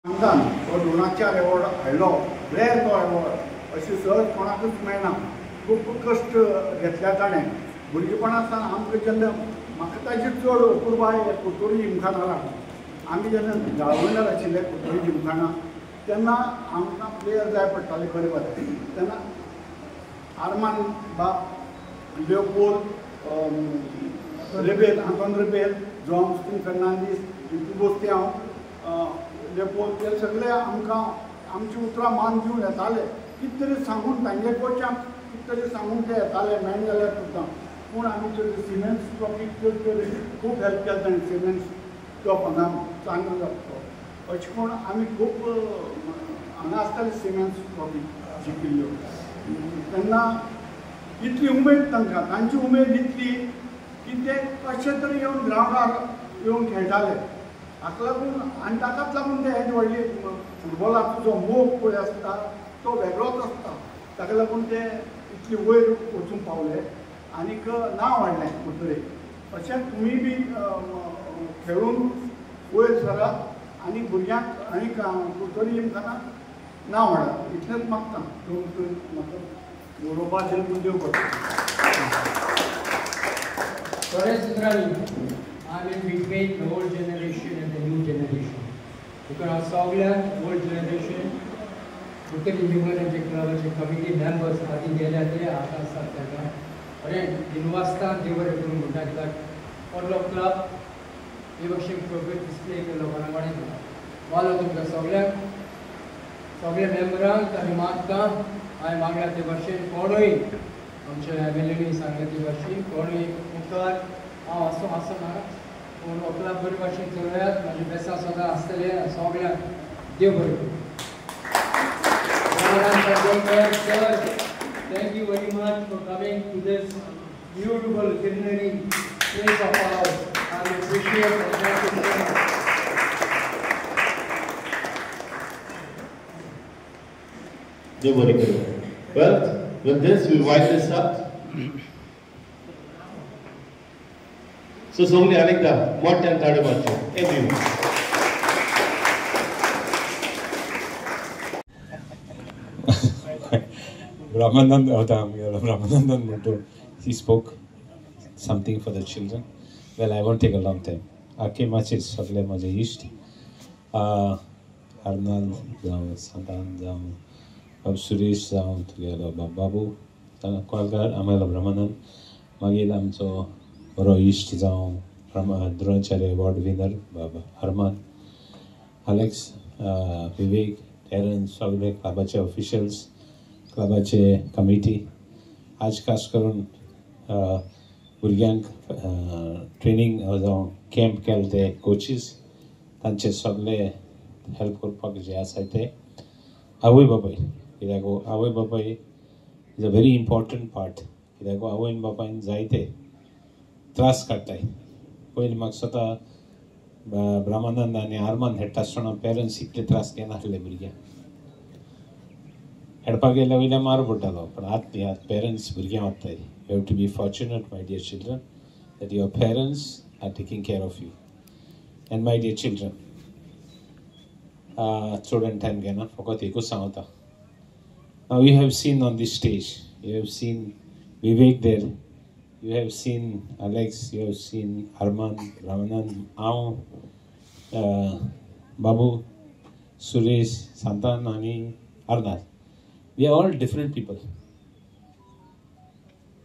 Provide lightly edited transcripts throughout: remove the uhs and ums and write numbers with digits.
हांगान तो द्रोणाचार्य एवॉर्ड हाडलो रेर तो एवॉर्ड अशी सहज कोणाकूच मेळना. खूब कश्ट घेतल्या ताणें भुरगेपणासान आमकां जेन्ना म्हाका ताची चड अपुरबाय कुट्टोरी जिमखानाला आमी जेन्ना जाळवयणार आशिल्ले कुट्टोरी जिमखाना तेन्ना आमकां प्लेयर जाय पडटाले बरे बरे. तेन्ना आर्मान बाब Leopold rebel Anton rebel जॉन्स्टीन Fernandes बोस्ते हांव लेपोल ते सगळे आमकां आमची उतरां मान दिवन येताले. कितें तरी सांगून तांगे कोचाक कितें तरी सांगून ते येताले मेळना जाल्यार सुद्दां. पूण आमी सिमेंट्स ट्रॉफीक खूब हेल्प केलें ताणें. सिमेंट्स टॉप हांगा चांगलो जातो अशें करून आमी खूब हांगा आसताले सिमेंट्स ट्रॉफी जिखिल्ल्यो. तेन्ना इतली उमेद तांकां तांची उमेद इतली की ते कशे तरी येवन ग्रावंडार येवन खेळटाले. हाका लागून आनी ताकाच लागून ते हेज व्हडली फुटबॉलाचो जो मोग पळय आसता तो वेगळोच आसता. ताका लागून ते इतले वयर वचून पावले आनीक नांव हाडलें कुट्टोरेक. अशें तुमी बी खेळून वयर सरात आनी भुरग्यांक आनीक कुट्टोरी जिमखानाक नांव हाडात इतलेंच मागता. म्हाका उलोवपाक जल्म दिवं पडटा. I'm in between the old generation and the new generation. Because सगळ्यात old generation कुट्टोरी जिमखानाचे क्लबाचे कमिटी मेंबर्स आदी गेल्या ते आतां आसात ताका बरें दिनवासतान ते बरें करून म्हणटा कित्याक पडलो क्लब हे भशेन प्रोग्रेस डिस्प्ले केलो कोणाकडेन वालो तुमकां सगळ्या मेंबरांक आनी मागता हांवें मागला ते भशेन कोणूय आमच्या एमएलएनी सांगले ते भशेन कोणूय मुखार हांव आसना पूण हो क्लब बरे भाशेन चलयात. म्हाजी बेसां सदां आसतले सगळ्यांक देव बरें करूं. Thank you very much for coming to this beautiful culinary place of ours. I appreciate it. Thank you so much. Dev bari karu. Well, with this we wind this up. So Songli Anekda, moठ्यान ताळयो मारच्यो everyone. Ramanandan Muttu, he spoke something for the children. Well, I won't take a long time. Ake matches sagle maje ish. Arnal जाऊं, Santan जाऊं, Bab Suresh जाऊं, तुगेलो Bab Babu, Kwalgar, Amel Ramanand, मागीर आमचो बरो इश्ट जावं द्रोणाचार्य अवॉर्ड विनर बाबा Harman, Alex, विवेक, टेरन्स, सगळे क्लबाचे ऑफिशियल्स, क्लबाचे कमिटी. आज खास करून भुरग्यांक ट्रेनिंग जावं कॅम्प केले ते कोचीस तांचे सगळे हेल्प करपाक जे आसा ते आवय बापाय. कित्याक आवय बापाय is a very important part. कित्याक आवय बापायन जायते त्रास काडटाय. पयलीं म्हाका स्वता ब्रह्मानंद आनी आर्मान हेडटा आसतना पेरंट्स इतले त्रास घेनासले भुरग्यांक. हेडपाक गेल्या वयल्यान मार पडटालो. पण आतां पेरंट्स भुरग्यांक वागताय. You have to be fortunate my dear children that your parents are taking care of you. And my dear children चड टायम घेना फकत एकूच सांगता. Now you have seen on this stage you have seen Vivek there. You have seen Alex, you have seen Arman, Ramanand, Babu, Suresh, Santan, Nani, Arnal. We are all different people.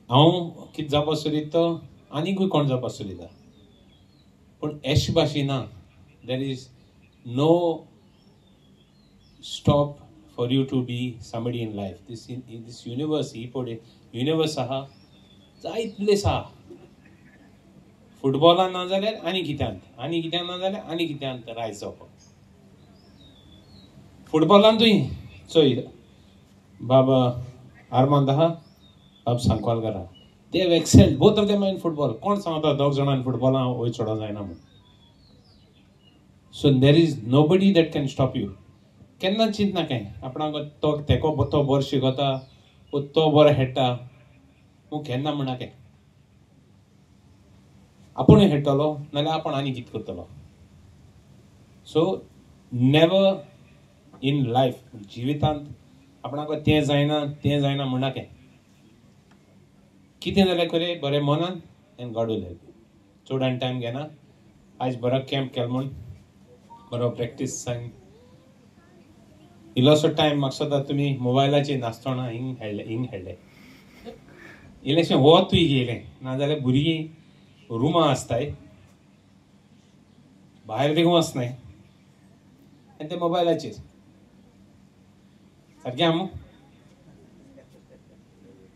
कित जावपा सोदिता आनीकूय कोण जावपा सोदिता. पूण एश भाशेना there is no stop for you to be somebody in life. This universe, universe आहा जायत place आहा. फुटबॉलान ना जाल्यार आनी कित्यान ना जाल्यार आनी कित्यान रायज जावपाक. फुटबॉलान तुय चोय बाबा आर्मांद आहा बाब सांकवालकर आहा. They have excelled both of them in football. कोण सांगता दोग जाणां फुटबॉलान वयर चोडों जायना म्हूण. So there is nobody that can stop you. केन्ना चिंत नाकाय आपणाक तो तेको तो बरो शिकता तो बरो खेळटा पूण केन्ना म्हणनाकाय. आपूण खेळटलो नाल्यार आपूण आनी कितें करतलो. So नेवर इन लायफ जिवितांत आपणाक तें जायना म्हणना काय कितें जाल्यार खरे बरें मनान एन गॉड विल हेल्प चड आनी टायम घेना आयज बरो कॅम्प केलो म्हूण बरो प्रॅक्टीस सांग इल्लोसो टायम म्हाका सदां तुमी मोबायलाचेर नासतना हिंग खेळ्ळे इल्लेशें वतूय गेलें नाजाल्यार भुरगीं रुमां आसताय भायर देखून वचनाय आनी ते मोबायलाचेर सारकें आमू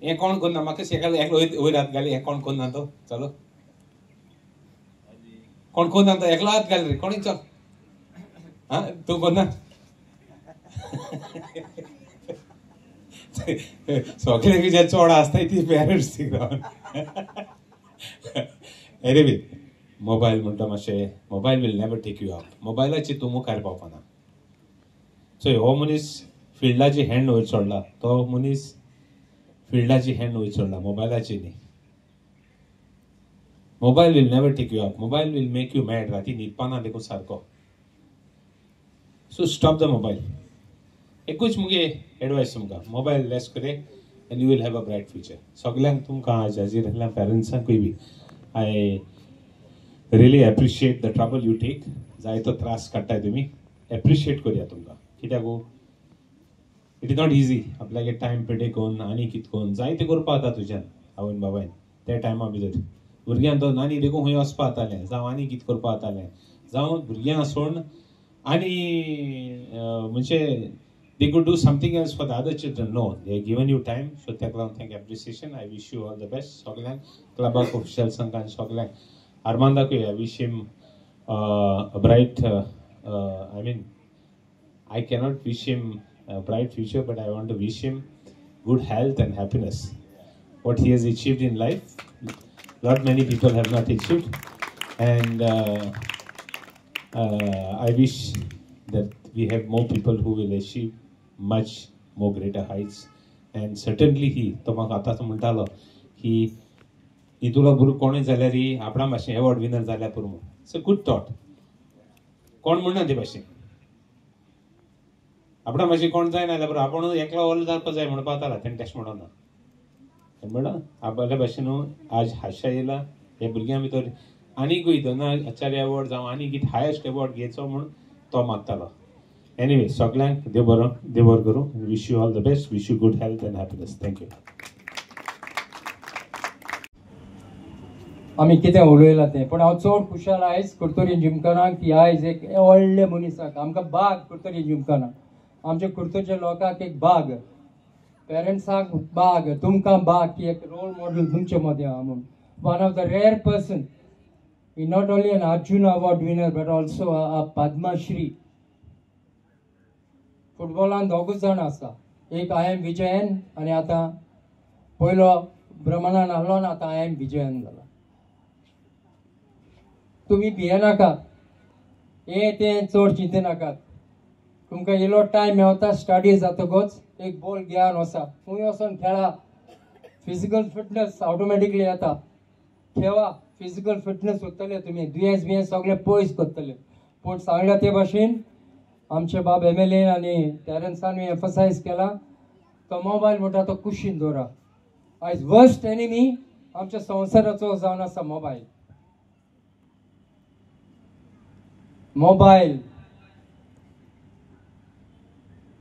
हें कोण करना म्हाका एकलो वयर हात घाली हें कोण करना तो चलो कोण करना तो एकलो हात घाल रे कोणी चल हा तूं करना सगळे जे चोड आसताय ती पेरंट्स रावन अरे बी मोबायल म्हणटा मातशें mobile will never take you up मोबायलाचेर तूं मुखार पावपाना सो हो मनीस फिल्डाची हँड वयर सोडला तो मनीस फिल्डाची हँड वयर सोडला मोबायलाची न्ही mobile will never take you up mobile will make you mad राती न्हिदपाना देखून सारको सो स्टॉप द मोबायल एकूच मुगे एडवायस तुमकां मोबायल लेस करे and you will have a bright future सगल्यांक तुमकां आजाजीर आहल्या पेरंट्सांकूय be I really appreciate the trouble you take जायतो त्रास काडटाय तुमी एप्रिशिएट करया तुमकां कित्याक इट इज नॉट इजी आपल्यागे टायम पिड्डे कोन्न आनी कित कोन्न जायतें करपा जाता तुज्यान आवयन बाबायन त्या टायमा भितर भुरग्यां तो नानी देखून खंय वचपा जातालें जावं आनी कित करपा जातालें जावं भुरग्यां सोड आनी म्हणजे they could do something else for the other children. No, they have given you time. So thank appreciation. I wish you all the best. Soglang, club official Sankan Soglang. Armanda ko I wish him a bright. I mean, I cannot wish him a bright future, but I want to wish him good health and happiness. What he has achieved in life, not many people have not achieved, and I wish that we have more people who will achieve much more greater heights. And certainly he तो म्हाका आतांच म्हणटालो की तुला गुरू कोणें जाल्यार आपणा मातशें एवॉर्ड विनर जाल्यार पुरो इट्स अ गुड थॉट कोण म्हणना ते भाशेन आपणा मातशें कोण जायना जाल्यार पुरो आपण एकलो व्हडलो जावपा जाय म्हणपा जाताला तेणें तशें म्हणना म्हणा आपल्या भाशेन आज हास्य येयला हे भुरग्यां भितर आनीकूय द्रोणाचार्य एवॉर्ड जावं आनी कितें हायेस्ट एवॉर्ड घेवचो म्हूण तो मागतालो Anyway, सगळ्यांक देव बरो करूं. Wish you all the best. Wish you good health and happiness. Thank you. आमी कितें उलयलां तें पण हांव चड खुशाल आयज कुर्तोरी जिमखानाक की आयज एक व्हडले मनीसाक आमकां बाग कुर्तोरी जिमखाना आमच्या कुर्तोरच्या लोकांक एक बाग पेरंट्सांक बाग तुमकां बाग की एक रोल मॉडेल तुमचे मदें आहा म्हूण one of the rare person he not only an Arjuna award winner but also a Padmashri फुटबॉलान दोगूच जाण आसा एक IM विजयन आनी आतां पयलो ब्रह्मनान आहलो आनी आतां IM विजयन जाला तुमी भियेनाका हे तें चड चिंते नाकात तुमकां इल्लो टायम मेवता स्टडी जातकच एक बॉल घेवन वचा खंय वचून खेळा फिजिकल फिटनेस ऑटोमॅटिकली येता ठेवा फिजिकल फिटनेस उरतले तुमी दुयेंस सगळे पयस करतले पूण सांगल्या ते भाशेन आमचे बाब MLA आनी पेरंट्सांनी एम्फसायज केला तो मोबायल म्हणटा तो कुशीन दवरा आयज वर्स्ट एनिमी आमच्या संवसाराचो जावन आसा मोबायल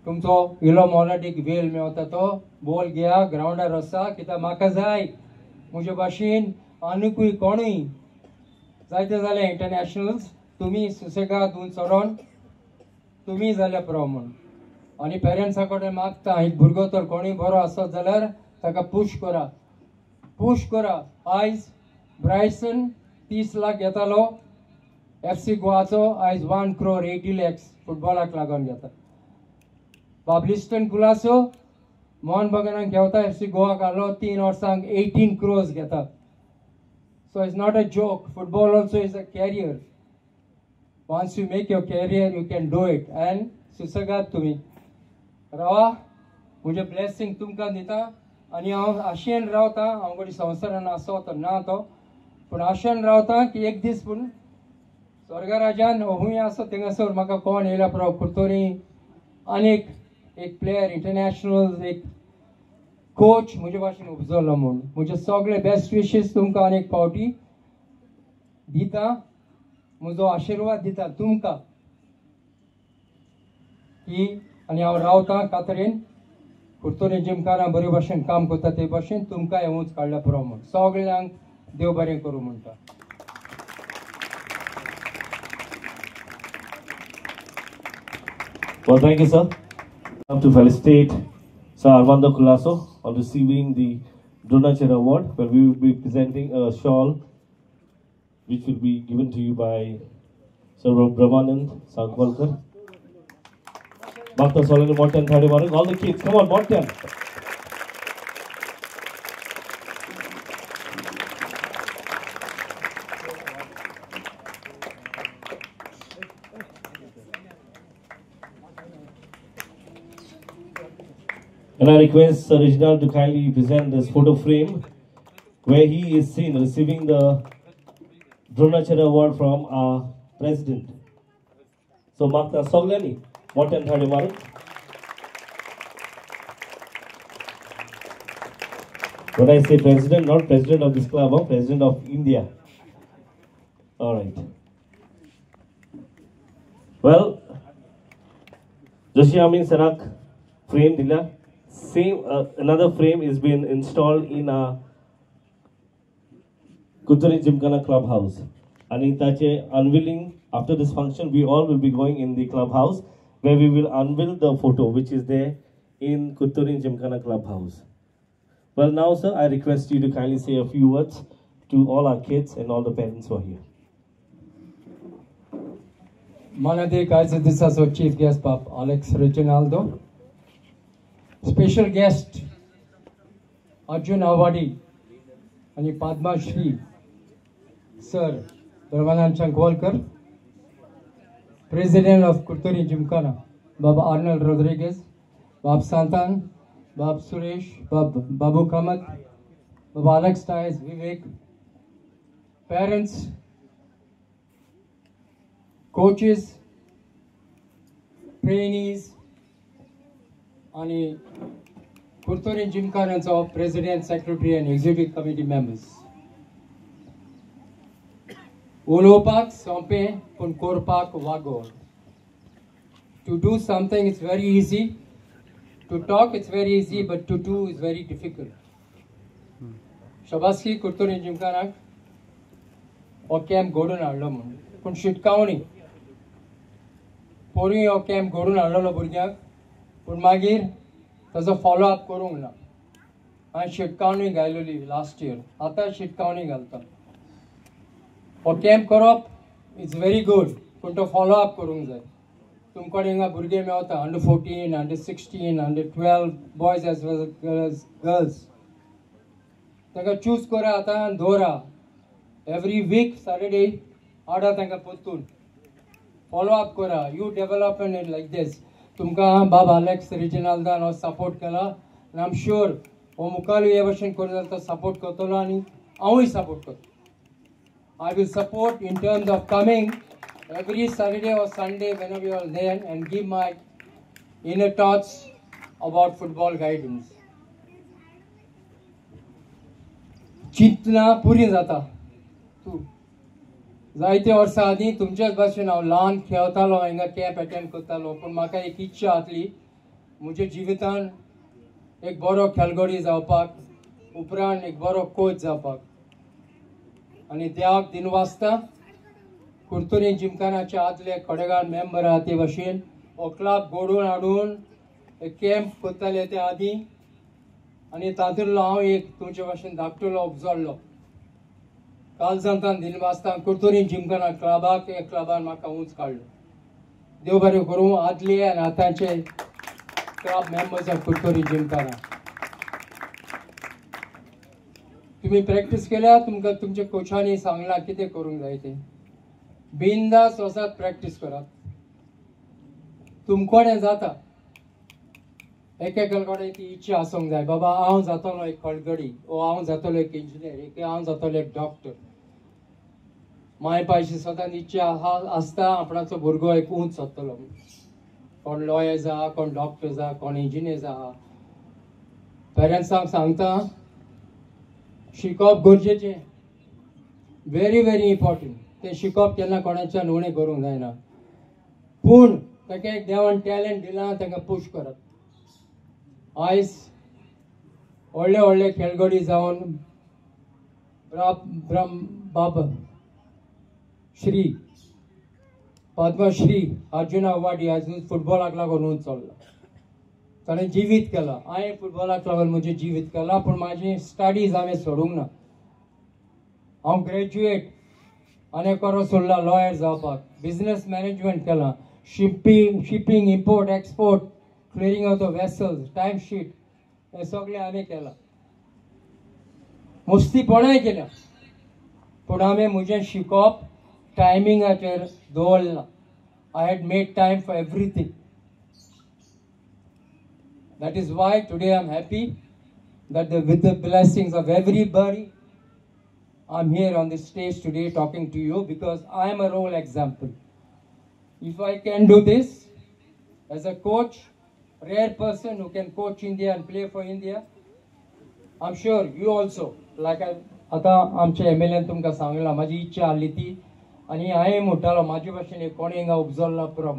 तुमचो इल्लो मोलादीक वेळ मेवता तो बॉल घेया ग्राउंडार वचा कित्याक म्हाका जाय म्हजे भाशेन आनीकूय कोणूय जायते जाले इंटरनॅशनल्स तुमी सुसेगाद उंच चोरोन तुमी जाल्या पुरो म्हूण आनी पेरंट्सा कडेन मागता एक भुरगो तर कोणूय बरो आसत जाल्यार ताका पुश करा आयज ब्रायसन 30 लाख घेतालो FC गोवाचो आयज 1 crore 80 lakhs फुटबॉलाक लागून घेता बाबलिस्टन कुलासो मोहन बगानाक घेवता FC गोवाक आहलो 3 वर्सांक 18 crores घेता so it's not a joke football also is a career Once you make your career, you can do it. And सुसेगाद तुम्ही रावा मुझे ब्लेसिंग तुमकां दिता आनी हांव आशेन रावता हांव कोणी संवसारान आसो तो ना तो पूण आशेन रावता की एक दीस पूण स्वर्गराजान हूंय आसा थिंगासर म्हाका कोण येयला पुरो कुर्तोरी आनीक एक प्लेयर इंटरनॅशनल एक कोच म्हजे भाशेन उपजलो म्हूण म्हजे सगळे बेस्ट विशीस तुमकां आनीक फावटी दिता म्हजो आशिर्वाद दिता तुमकां की आनी हांव रावतां कातरेन कुर्तोरी जिमखाना बरे भाशेन काम करता ते भाशेन तुमकां येवूंच काडला पुरो म्हूण सगळ्यांक देव बरें करूं म्हणटा. Well, thank you, sir. Come to felicitate Sir Armando Colasso on receiving the Dronacharya Award, where we will be presenting a shawl which will be given to you by Sir Brahmanand Sankwalkar. Bhakta Solani Morten Thadimaru, all the kids, come on, Morten. And I request Sir Reginald to kindly present this photo frame where he is seen receiving the Dronacharya Award from our President. So, Bhakta Solani Morten Thadimaru. When I say President, not President of this club, but President of India. All right. Well, Joshi Amin Sarak frame dila. Same another frame is been installed in our Kutturi Gymkhana clubhouse. And in tache unveiling after this function, we all will be going in the clubhouse where we will unveil the photo which is there in Kutturi Gymkhana clubhouse. Well, now, sir, I request you to kindly say a few words to all our kids and all the parents who are here. Manade Kaiser Chief Guest Pap Alex Reginaldo. Special guest Arjun Awadi and Padma Shri Sir Brahmanand Sankwalkar, President of Kutturi Gymkhana Baba Arnold Rodriguez, Bab Santan, Bab Suresh, Babu Kamat, Baba Alex Tyes, Vivek, parents, coaches, trainees, आणि Curtorim जिमखानाचो President, Secretary and Executive Committee members. उलोवपाक सोंपें पूण करपाक वागोड. To do something it's very easy. To talk it's very easy, but to do is very difficult. शाबासकी कुर्तोरी जिमखानाक हो camp घडोवन हाडलो म्हूण पूण शिटकावणी पोरूं हो कॅम्प घडोवन हाडलो भुरग्यांक पूण मागीर ताजो फॉलो अप करूंक ना. हांवें शिटकावणी घायलेली लास्ट इयर, आतां शिटकावणी घालता. हो कॅम्प करप इज व्हेरी गुड पूण तो फॉलो अप करूंक जाय. तुमकडे हिंगा भुरगे मेवता under 14, under 16, under 12 boys as well as girls. तांकां चूज करा आतां आनी दवरा. एवरी वीक सॅटर्डे हाडा तांकां परतून फॉलो अप करा. यू डेव्हलपमेंट इन लायक दीस. तुमकां बाब अलेक्स रिजिनाल्दान हो सपोर्ट केला आनी आय एम श्योर हो मुखारूय हे भशेन करूं जाल्यार तो सपोर्ट करतलो आनी हांवूय सपोर्ट करता. I will support in terms of coming every Saturday or Sunday whenever you are there and give my inner thoughts about football guidance. चिंतना Puri जाता. तूं जायते वर्सां आदीं तुमच्याच भाशेन हांव ल्हान खेळटालो, हिंगा कॅम्प अटेंड करतालो, पूण म्हाका एक इच्छा आसली म्हज्या जिवितान एक बरो खेळगडी जावपाक, उपरांत एक बरो कोच जावपाक. आनी देवाक दिनवासता कुर्तोरी जिमखानाचे आदले खोडेगार मेंबर आहा ते भाशेन हो क्लब घडोवन हाडून एक कॅम्प करताले ते आदीं आनी तातूंतलो हांव एक तुमचे भाशेन धाकटुलो उपजल्लो. काल सांगतान दिनवासता कुर्तोरी जिमखाना क्लबाक हे क्लबान म्हाका उंच काडलो. देव बरें करूं आदले आनी आतांचे club members of Curtorim Gymkhana. तुम्ही प्रॅक्टीस केल्या, तुमकां तुमच्या कोचांनी सांगलां कितें करूंक जाय तें. बिनदास वचात प्रॅक्टीस करात. तुमकोडें जाता. एकेका कडेन ती इच्छा आसूंक जाय, बाबा हांव जातलो एक खेळगडी, वो हांव जातलो एक इंजिनियर, हांव जातलो एक डॉक्टर. माय पायची सदांच इच्छा आसता आपणाचो भुरगो एक उंच जातलो. कोण लॉयर्स आहा, कोण डॉक्टर्स आहा, कोण इंजिनियर्स आहा. पेरंट्सांक सांगता शिकप गरजेचें, व्हेरी व्हेरी इम्पॉर्टंट. तें शिकप केन्ना कोणाच्यान उणें करूंक जायना. पूण ताका एक देवान टॅलंट दिलां, ताका पुश करप. आयज व्हडले व्हडले खेळगडी जावन बाबा श्री पद्मश्री अर्जुन अवॉर्ड आज फुटबॉलाक लागून उंच चल्ला. ताणें जिवीत केलां. हांवें फुटबॉलाक लागून म्हजें जिवीत केलां, पूण म्हाजी स्टडीज हांवें सोडूंक ना. हांव ग्रॅज्युएट आनी करो सोडला लॉयर जावपाक. बिझनेस मॅनेजमेंट केलां. Shipping import export, clearing of the vessels, time sheet, हें सगळें हांवें केलां. मस्तीपणाय केल्या, पूण हांवें म्हजें शिकप टायमिंगाचेर दवरलां. I had made time for everything. That is why today I'm happy that with the blessings of everybody, I'm here on this stage today talking to you, because I am a role example. If I can do this as a coach, rare person who can coach India and play for India, I'm sure you also, like आता आमच्या MLA तुमकां सांगला, म्हाजी इच्छा आसली ती, आनी हांवें म्हणटालो म्हाजे भाशेन कोणें हिंगा उपजल्ला पुरो.